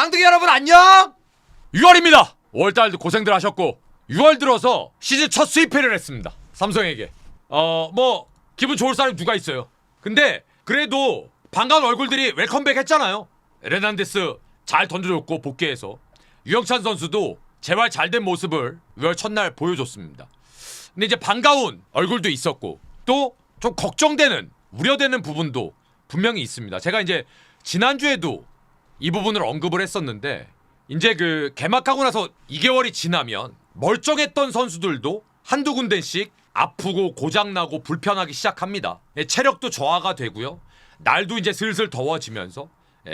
쌍둥이 여러분 안녕! 6월입니다. 5월달도 고생들 하셨고 6월 들어서 시즌 첫 수입회를 했습니다. 삼성에게. 뭐 기분 좋을 사람이 누가 있어요. 근데 그래도 반가운 얼굴들이 웰컴백 했잖아요. 에르난데스 잘 던져줬고 복귀해서 유영찬 선수도 재활 잘된 모습을 6월 첫날 보여줬습니다. 근데 이제 반가운 얼굴도 있었고 또 좀 걱정되는 우려되는 부분도 분명히 있습니다. 제가 이제 지난주에도 이 부분을 언급을 했었는데 이제 그 개막하고 나서 2개월이 지나면 멀쩡했던 선수들도 한두 군데씩 아프고 고장나고 불편하기 시작합니다. 체력도 저하가 되고요. 날도 이제 슬슬 더워지면서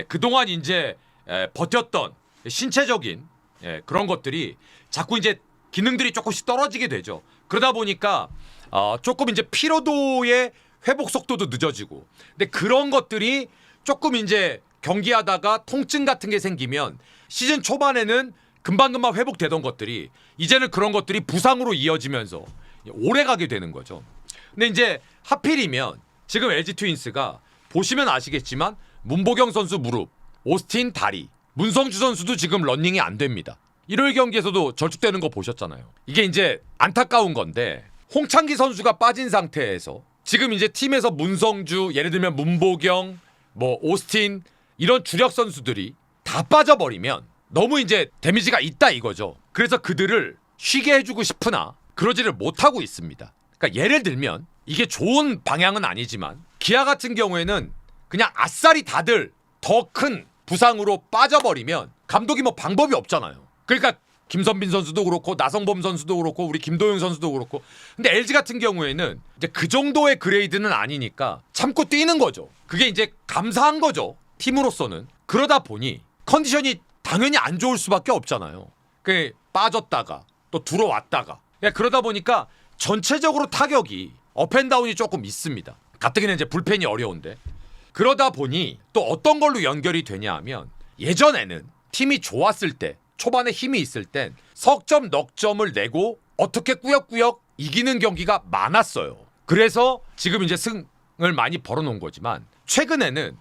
그동안 이제 버텼던 신체적인 그런 것들이 자꾸 이제 기능들이 조금씩 떨어지게 되죠. 그러다 보니까 조금 이제 피로도의 회복 속도도 늦어지고 근데 그런 것들이 조금 이제 경기하다가 통증 같은 게 생기면 시즌 초반에는 금방금방 회복되던 것들이 이제는 그런 것들이 부상으로 이어지면서 오래 가게 되는 거죠. 근데 이제 하필이면 지금 LG 트윈스가 보시면 아시겠지만 문보경 선수 무릎, 오스틴 다리, 문성주 선수도 지금 러닝이 안 됩니다. 일요일 경기에서도 절축되는 거 보셨잖아요. 이게 이제 안타까운 건데 홍창기 선수가 빠진 상태에서 지금 이제 팀에서 문성주, 예를 들면 문보경, 뭐 오스틴 이런 주력 선수들이 다 빠져버리면 너무 이제 데미지가 있다 이거죠. 그래서 그들을 쉬게 해주고 싶으나 그러지를 못하고 있습니다. 그러니까 예를 들면 이게 좋은 방향은 아니지만 기아 같은 경우에는 그냥 아싸리 다들 더 큰 부상으로 빠져버리면 감독이 뭐 방법이 없잖아요. 그러니까 김선빈 선수도 그렇고 나성범 선수도 그렇고 우리 김도영 선수도 그렇고 근데 LG 같은 경우에는 이제 그 정도의 그레이드는 아니니까 참고 뛰는 거죠. 그게 이제 감사한 거죠. 팀으로서는. 그러다 보니 컨디션이 당연히 안 좋을 수밖에 없잖아요. 그 빠졌다가 또 들어왔다가 그러다 보니까 전체적으로 타격이 업앤다운이 조금 있습니다. 가뜩이나 이제 불펜이 어려운데 그러다 보니 또 어떤 걸로 연결이 되냐 하면 예전에는 팀이 좋았을 때 초반에 힘이 있을 땐 석점 넉점을 내고 어떻게 꾸역꾸역 이기는 경기가 많았어요. 그래서 지금 이제 승을 많이 벌어놓은 거지만 최근에는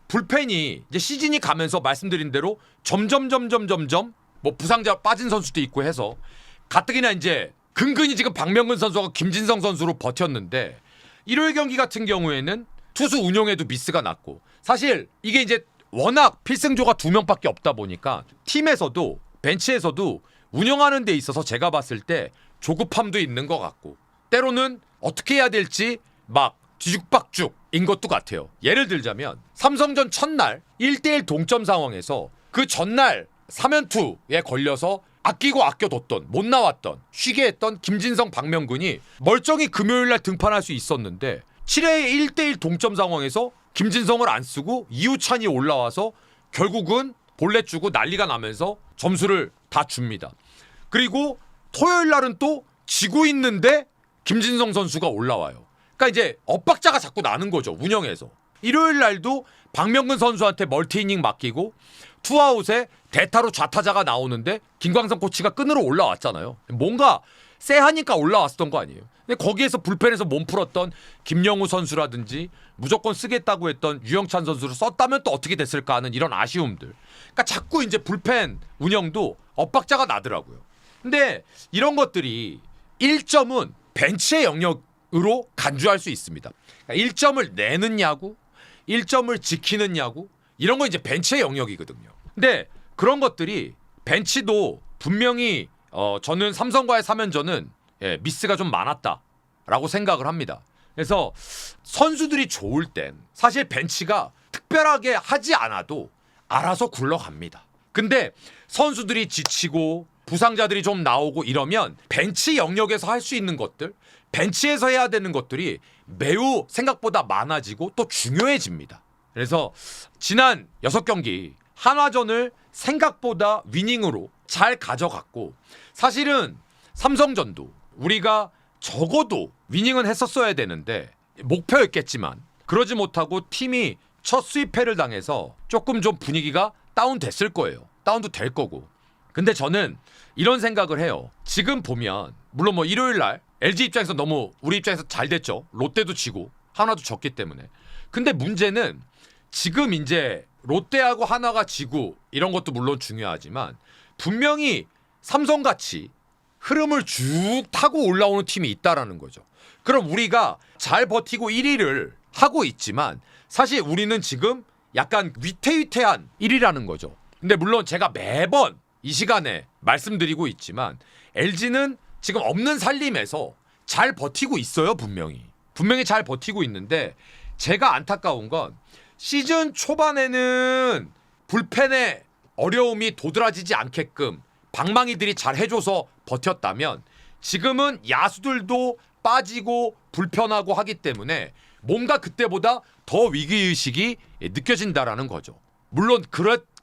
불펜이 이제 시즌이 가면서 말씀드린 대로 점점 뭐 부상자 빠진 선수도 있고 해서 가뜩이나 이제 근근히 지금 박명근 선수가 김진성 선수로 버텼는데 일요일 경기 같은 경우에는 투수 운용에도 미스가 났고 사실 이게 이제 워낙 필승조가 2명밖에 없다 보니까 팀에서도 벤치에서도 운영하는 데 있어서 제가 봤을 때 조급함도 있는 것 같고 때로는 어떻게 해야 될지 막 뒤죽박죽인 것도 같아요. 예를 들자면 삼성전 첫날 1대1 동점 상황에서 그 전날 3연투에 걸려서 아끼고 아껴뒀던 못 나왔던 쉬게 했던 김진성 박명근이 멀쩡히 금요일날 등판할 수 있었는데 7회의 1대1 동점 상황에서 김진성을 안 쓰고 이우찬이 올라와서 결국은 볼넷 주고 난리가 나면서 점수를 다 줍니다. 그리고 토요일 날은 또 지고 있는데 김진성 선수가 올라와요. 그러니까 이제 엇박자가 자꾸 나는 거죠. 운영에서. 일요일 날도 박명근 선수한테 멀티이닝 맡기고 투아웃에 대타로 좌타자가 나오는데 김광성 코치가 끈으로 올라왔잖아요. 뭔가 쎄하니까 올라왔었던 거 아니에요. 근데 거기에서 불펜에서 몸 풀었던 김영우 선수라든지 무조건 쓰겠다고 했던 유영찬 선수를 썼다면 또 어떻게 됐을까 하는 이런 아쉬움들. 그러니까 자꾸 이제 불펜 운영도 엇박자가 나더라고요. 근데 이런 것들이 1점은 벤치의 영역으로 간주할 수 있습니다. 그러니까 1점을 내는 야구, 1점을 지키는 야구 이런 거 이제 벤치의 영역이거든요. 근데 그런 것들이 벤치도 분명히 저는 삼성과의 3연전은 미스가 좀 많았다라고 생각을 합니다. 그래서 선수들이 좋을 땐 사실 벤치가 특별하게 하지 않아도 알아서 굴러갑니다. 근데 선수들이 지치고 부상자들이 좀 나오고 이러면 벤치 영역에서 할 수 있는 것들, 벤치에서 해야 되는 것들이 매우 생각보다 많아지고 또 중요해집니다. 그래서 지난 6경기 한화전을 생각보다 위닝으로 잘 가져갔고 사실은 삼성전도 우리가 적어도 위닝은 했었어야 되는데 목표였겠지만 그러지 못하고 팀이 첫 수입패를 당해서 조금 좀 분위기가 다운됐을 거예요. 다운도 될 거고. 근데 저는 이런 생각을 해요. 지금 보면 물론 뭐 일요일날 LG 입장에서 너무 우리 입장에서 잘 됐죠. 롯데도 지고 하나도 졌기 때문에. 근데 문제는 지금 이제 롯데하고 하나가 지고 이런 것도 물론 중요하지만 분명히 삼성같이 흐름을 쭉 타고 올라오는 팀이 있다라는 거죠. 그럼 우리가 잘 버티고 1위를 하고 있지만 사실 우리는 지금 약간 위태위태한 1위라는 거죠. 근데 물론 제가 매번 이 시간에 말씀드리고 있지만 LG는 지금 없는 살림에서 잘 버티고 있어요. 분명히 잘 버티고 있는데 제가 안타까운 건 시즌 초반에는 불펜의 어려움이 도드라지지 않게끔 방망이들이 잘 해줘서 버텼다면 지금은 야수들도 빠지고 불편하고 하기 때문에 뭔가 그때보다 더 위기의식이 느껴진다라는 거죠. 물론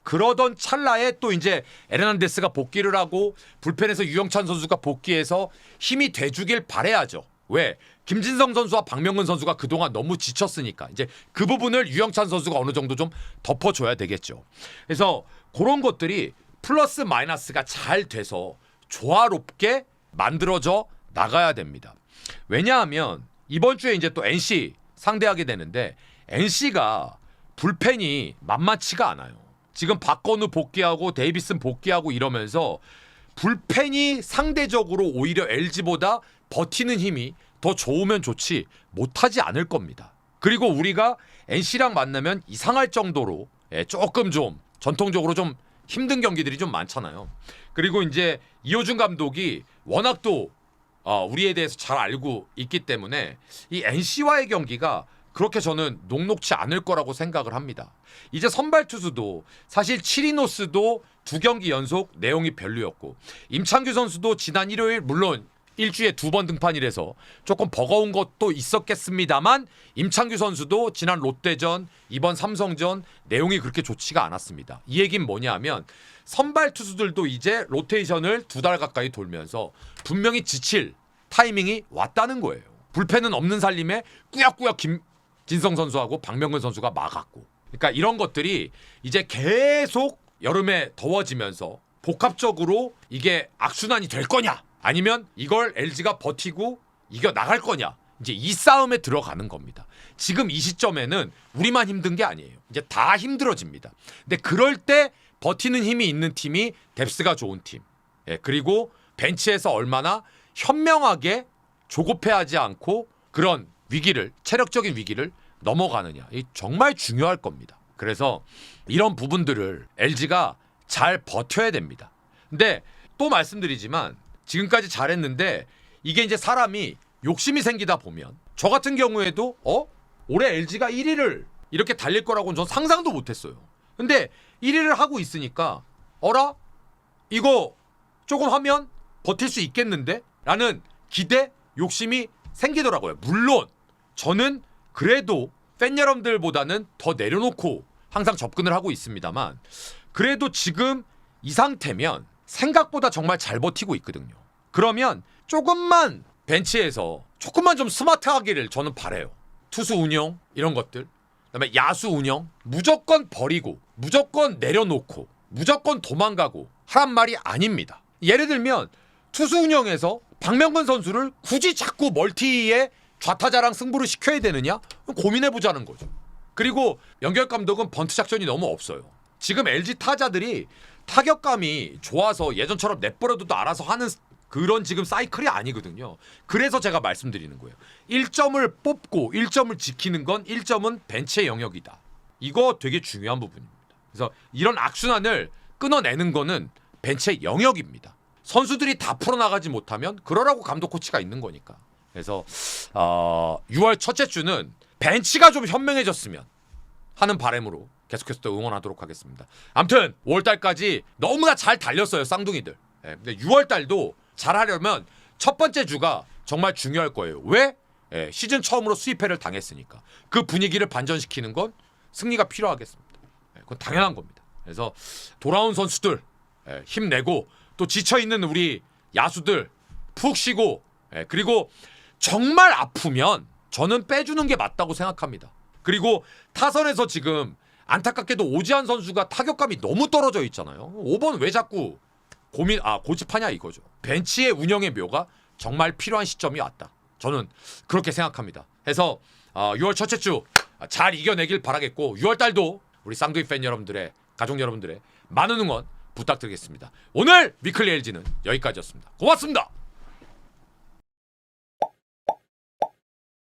그러던 찰나에 또 이제 에르난데스가 복귀를 하고 불펜에서 유영찬 선수가 복귀해서 힘이 돼주길 바라야죠. 왜? 김진성 선수와 박명근 선수가 그동안 너무 지쳤으니까 이제 그 부분을 유영찬 선수가 어느 정도 좀 덮어줘야 되겠죠. 그래서 그런 것들이 플러스 마이너스가 잘 돼서 조화롭게 만들어져 나가야 됩니다. 왜냐하면 이번 주에 이제 또 NC 상대하게 되는데 NC가 불펜이 만만치가 않아요. 지금 박건우 복귀하고 데이비슨 복귀하고 이러면서 불펜이 상대적으로 오히려 LG보다 버티는 힘이 더 좋으면 좋지 못하지 않을 겁니다. 그리고 우리가 NC랑 만나면 이상할 정도로 조금 좀 전통적으로 좀 힘든 경기들이 좀 많잖아요. 그리고 이제 이호준 감독이 워낙 또 우리에 대해서 잘 알고 있기 때문에 이 NC와의 경기가 그렇게 저는 녹록치 않을 거라고 생각을 합니다. 이제 선발 투수도 사실 치리노스도 2경기 연속 내용이 별로였고 임창규 선수도 지난 일요일 물론 일주에 2번 등판이라서 조금 버거운 것도 있었겠습니다만 임창규 선수도 지난 롯데전 이번 삼성전 내용이 그렇게 좋지가 않았습니다. 이 얘기는 뭐냐면 선발 투수들도 이제 로테이션을 2달 가까이 돌면서 분명히 지칠 타이밍이 왔다는 거예요. 불펜은 없는 살림에 꾸역꾸역 김진성 선수하고 박명근 선수가 막았고 그러니까 이런 것들이 이제 계속 여름에 더워지면서 복합적으로 이게 악순환이 될 거냐 아니면 이걸 LG가 버티고 이겨 나갈 거냐 이제 이 싸움에 들어가는 겁니다. 지금 이 시점에는 우리만 힘든 게 아니에요. 이제 다 힘들어집니다. 근데 그럴 때 버티는 힘이 있는 팀이 뎁스가 좋은 팀. 그리고 벤치에서 얼마나 현명하게 조급해하지 않고 그런 위기를 체력적인 위기를 넘어가느냐. 이 정말 중요할 겁니다. 그래서 이런 부분들을 LG가 잘 버텨야 됩니다. 근데 또 말씀드리지만 지금까지 잘했는데 이게 이제 사람이 욕심이 생기다 보면 저 같은 경우에도 올해 LG가 1위를 이렇게 달릴 거라고는 전 상상도 못했어요. 근데 1위를 하고 있으니까 어라? 이거 조금 하면 버틸 수 있겠는데? 라는 기대, 욕심이 생기더라고요. 물론 저는 그래도 팬 여러분들보다는 더 내려놓고 항상 접근을 하고 있습니다만 그래도 지금 이 상태면 생각보다 정말 잘 버티고 있거든요. 그러면 조금만 벤치에서 조금만 좀 스마트하기를 저는 바라요. 투수 운영 이런 것들 그다음에 야수 운영 무조건 버리고 무조건 내려놓고 무조건 도망가고 하란 말이 아닙니다. 예를 들면 투수 운영에서 박명근 선수를 굳이 자꾸 멀티에 좌타자랑 승부를 시켜야 되느냐? 고민해보자는 거죠. 그리고 연결 감독은 번트 작전이 너무 없어요. 지금 LG 타자들이 타격감이 좋아서 예전처럼 내버려둬도 알아서 하는 그런 지금 사이클이 아니거든요. 그래서 제가 말씀드리는 거예요. 1점을 뽑고 1점을 지키는 건 1점은 벤치의 영역이다. 이거 되게 중요한 부분입니다. 그래서 이런 악순환을 끊어내는 거는 벤치의 영역입니다. 선수들이 다 풀어나가지 못하면 그러라고 감독 코치가 있는 거니까. 그래서 6월 첫째 주는 벤치가 좀 현명해졌으면 하는 바람으로 계속해서 또 응원하도록 하겠습니다. 아무튼 5월달까지 너무나 잘 달렸어요. 쌍둥이들. 근데 6월달도 잘하려면 첫 번째 주가 정말 중요할 거예요. 왜? 시즌 처음으로 수입회를 당했으니까. 그 분위기를 반전시키는 건 승리가 필요하겠습니다. 그건 당연한 겁니다. 그래서 돌아온 선수들 힘내고 또 지쳐있는 우리 야수들 푹 쉬고 그리고 정말 아프면 저는 빼주는 게 맞다고 생각합니다. 그리고 타선에서 지금 안타깝게도 오지환 선수가 타격감이 너무 떨어져 있잖아요. 5번 왜 자꾸 고집하냐 이거죠. 벤치의 운영의 묘가 정말 필요한 시점이 왔다. 저는 그렇게 생각합니다. 해서 6월 첫째 주 잘 이겨내길 바라겠고 6월 달도 우리 쌍둥이 팬 여러분들의 가족 여러분들의 많은 응원 부탁드리겠습니다. 오늘 위클리 LG는 여기까지였습니다. 고맙습니다.